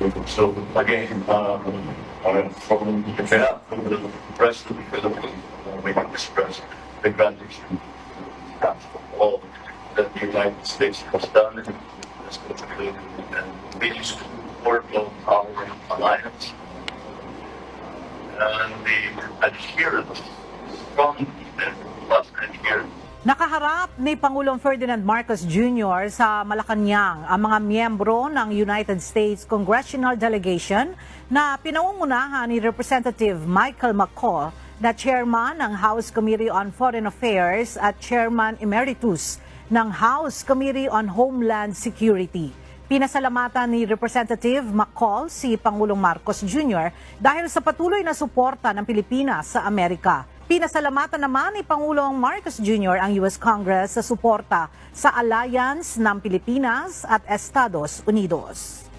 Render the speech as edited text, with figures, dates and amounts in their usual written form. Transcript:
So again, from the rest of the Philippines, we can express the gratitude for all that the United States has done in this country and really support of our alliance and the adherence, strong and plus adherence. Nakaharap ni Pangulong Ferdinand Marcos Jr. sa Malacanang ang mga miyembro ng United States Congressional Delegation na pinangungunahan ni Representative Michael McCaul na chairman ng House Committee on Foreign Affairs at chairman emeritus ng House Committee on Homeland Security. Pinasalamatan ni Representative McCaul si Pangulong Marcos Jr. dahil sa patuloy na suporta ng Pilipinas sa Amerika. Pinasalamatan naman ni Pangulong Marcos Jr. ang US Congress sa suporta sa alliance ng Pilipinas at Estados Unidos.